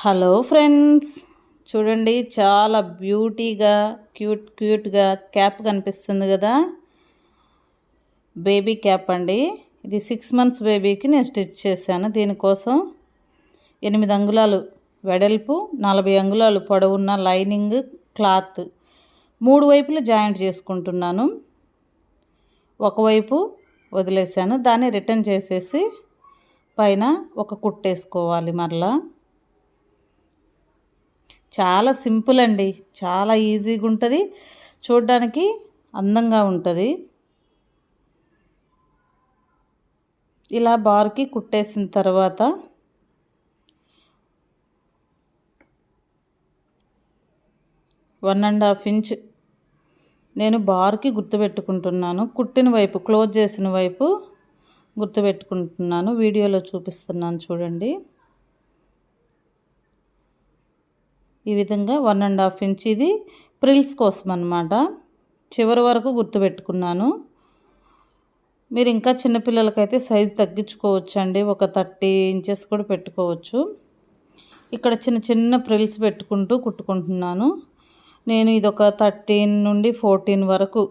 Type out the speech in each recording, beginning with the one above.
Hello friends, చూడండి చాలా బ్యూటీగా క్యూట్గా క్యాప్ కనిపిస్తుంది కదా. బేబీ క్యాప్ అండి. ఇది 6 months బేబీకి నేను స్టిచ్ చేశాను. దీనికోసం 8 అంగుళాలు వెడల్పు, 40 అంగుళాలు పొడవున్న లైనింగ్ క్లాత్ 3 వైపులు జాయింట్ చేసుకుంటున్నాను. ఒకవైపు వదిలేసాను, దాన్ని రిటర్న్ చేసేసి పైన ఒక కుట్టేసుకోవాలి. మరలా చాలా సింపుల్ అండి, చాలా ఈజీగా ఉంటుంది, చూడడానికి అందంగా ఉంటుంది. ఇలా బార్కి కుట్టేసిన తర్వాత వన్ అండ్ హాఫ్ ఇంచ్ నేను బార్కి గుర్తుపెట్టుకుంటున్నాను. కుట్టిన వైపు, క్లోజ్ చేసిన వైపు గుర్తుపెట్టుకుంటున్నాను. వీడియోలో చూపిస్తున్నాను చూడండి. ఈ విధంగా 1.5 ఇంచ్ ఇది ప్రిల్స్ కోసం అన్నమాట. చివరి వరకు గుర్తుపెట్టుకున్నాను. మీరు ఇంకా చిన్నపిల్లలకైతే సైజు తగ్గించుకోవచ్చండి, ఒక 30 ఇంచెస్ కూడా పెట్టుకోవచ్చు. ఇక్కడ చిన్న చిన్న ప్రిల్స్ పెట్టుకుంటూ కుట్టుకుంటున్నాను. నేను ఇది ఒక 13 నుండి 14 వరకు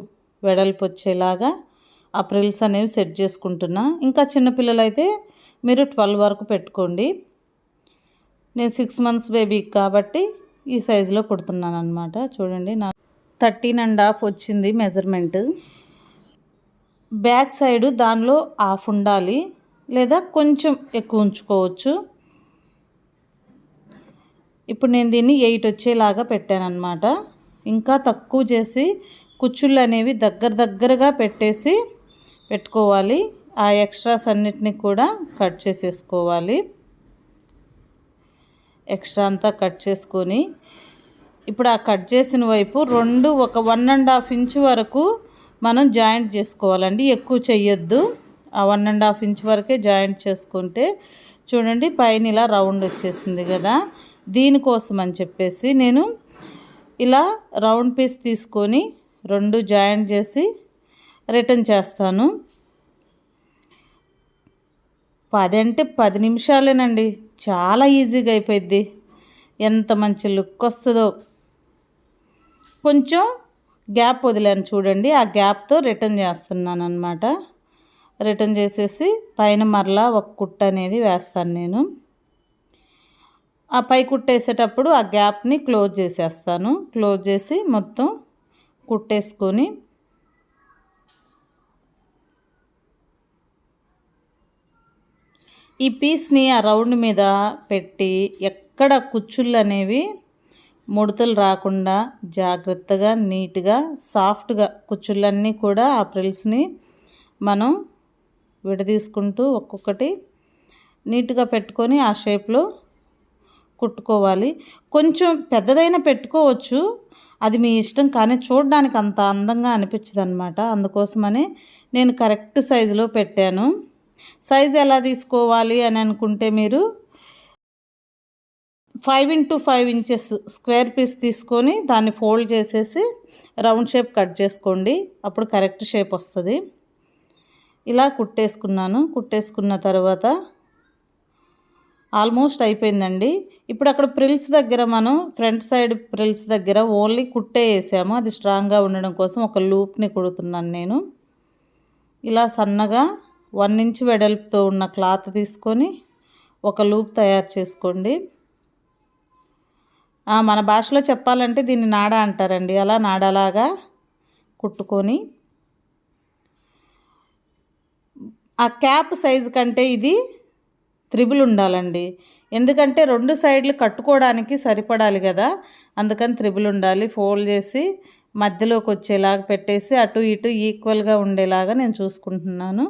వెడల్పు వచ్చేలాగా ఆ ప్రిల్స్ అనేవి సెట్ చేసుకుంటున్నా. ఇంకా చిన్నపిల్లలైతే మీరు 12 వరకు పెట్టుకోండి. నేను 6 months బేబీ కాబట్టి ఈ సైజులో కుడుతున్నాను అనమాట. చూడండి, నాకు 13.5 వచ్చింది మెజర్మెంట్. బ్యాక్ సైడు దానిలో హాఫ్ ఉండాలి, లేదా కొంచెం ఎక్కువ ఉంచుకోవచ్చు. ఇప్పుడు నేను దీన్ని 8 వచ్చేలాగా పెట్టాను అనమాట. ఇంకా తక్కువ చేసి కుచ్చుళ్ళు అనేవి దగ్గరగా పెట్టేసి పెట్టుకోవాలి. ఆ ఎక్స్ట్రాస్ అన్నిటినీ కూడా కట్ చేసేసుకోవాలి. ఎక్స్ట్రా అంతా కట్ చేసుకొని ఇప్పుడు ఆ కట్ చేసిన వైపు ఒక 1.5 ఇంచ్ వరకు మనం జాయింట్ చేసుకోవాలండి. ఎక్కువ చెయ్యొద్దు, ఆ 1.5 ఇంచ్ వరకే జాయింట్ చేసుకుంటే చూడండి పైన ఇలా రౌండ్ వచ్చేసింది కదా. దీనికోసం అని చెప్పేసి నేను ఇలా రౌండ్ పీస్ తీసుకొని 2 జాయింట్ చేసి రిటర్న్ చేస్తాను. 10 అంటే 10 నిమిషాలేనండి, చాలా ఈజీగా అయిపోయింది. ఎంత మంచి లుక్ వస్తుందో. కొంచెం గ్యాప్ వదిలాను చూడండి, ఆ గ్యాప్తో రిటర్న్ చేస్తున్నాను అనమాట. రిటర్న్ చేసేసి పైన మరలా ఒక కుట్ట అనేది వేస్తాను నేను. ఆ పై కుట్టేసేటప్పుడు ఆ గ్యాప్ని క్లోజ్ చేసేస్తాను. క్లోజ్ చేసి మొత్తం కుట్టేసుకొని ఈ పీస్ని ఆ రౌండ్ మీద పెట్టి ఎక్కడ కుచ్చుళ్ళు అనేవి ముడతలు రాకుండా జాగ్రత్తగా నీట్గా సాఫ్ట్గా కుచ్చుళ్ళన్నీ కూడా ఆ ప్రిల్స్ని మనం విడదీసుకుంటూ ఒక్కొక్కటి నీట్గా పెట్టుకొని ఆ షేప్లో కుట్టుకోవాలి. కొంచెం పెద్దదైనా పెట్టుకోవచ్చు, అది మీ ఇష్టం, కానీ చూడడానికి అంత అందంగా అనిపించదు అనమాట. అందుకోసమని నేను కరెక్ట్ సైజులో పెట్టాను. సైజు ఎలా తీసుకోవాలి అని అనుకుంటే మీరు 5 into 5 ఇంచెస్ స్క్వేర్ పీస్ తీసుకొని దాన్ని ఫోల్డ్ చేసేసి రౌండ్ షేప్ కట్ చేసుకోండి, అప్పుడు కరెక్ట్ షేప్ వస్తుంది. ఇలా కుట్టేసుకున్నాను. కుట్టేసుకున్న తర్వాత ఆల్మోస్ట్ అయిపోయిందండి. ఇప్పుడు అక్కడ ప్రిల్స్ దగ్గర మనం ఫ్రంట్ సైడ్ ప్రిల్స్ దగ్గర ఓన్లీ కుట్టే వేసాము, అది స్ట్రాంగ్గా ఉండడం కోసం ఒక లూప్ని కుడుతున్నాను నేను. ఇలా సన్నగా 1 ఇంచ్ వెడల్పుతో ఉన్న క్లాత్ తీసుకొని ఒక లూప్ తయారు చేసుకోండి. మన భాషలో చెప్పాలంటే దీన్ని నాడ అంటారండి. అలా నాడలాగా కుట్టుకొని ఆ క్యాప్ సైజు కంటే ఇది 3 ఉండాలండి. ఎందుకంటే 2 సైడ్లు కట్టుకోవడానికి సరిపడాలి కదా, అందుకని 3 ఉండాలి. ఫోల్డ్ చేసి మధ్యలోకి వచ్చేలాగా పెట్టేసి అటు ఇటు ఈక్వల్గా ఉండేలాగా నేను చూసుకుంటున్నాను.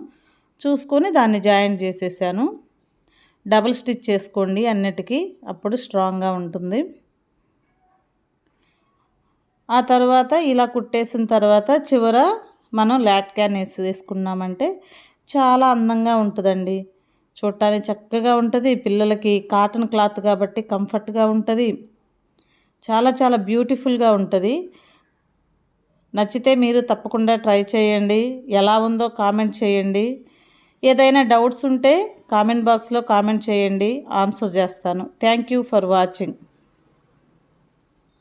చూసుకొని దాన్ని జాయింట్ చేసేసాను. డబుల్ స్టిచ్ చేసుకోండి అన్నిటికీ, అప్పుడు స్ట్రాంగ్గా ఉంటుంది. ఆ తర్వాత ఇలా కుట్టేసిన తర్వాత చివర మనం లాట్ క్యాన్ వేసుకున్నామంటే చాలా అందంగా ఉంటుందండి. చూడటానికి చక్కగా ఉంటుంది. పిల్లలకి కాటన్ క్లాత్ కాబట్టి కంఫర్ట్గా ఉంటుంది. చాలా చాలా బ్యూటిఫుల్గా ఉంటుంది. నచ్చితే మీరు తప్పకుండా ట్రై చేయండి. ఎలా ఉందో కామెంట్ చేయండి. ఏదైనా డౌట్స్ ఉంటే కామెంట్ బాక్స్లో కామెంట్ చేయండి, ఆన్సర్ చేస్తాను. Thank you for watching.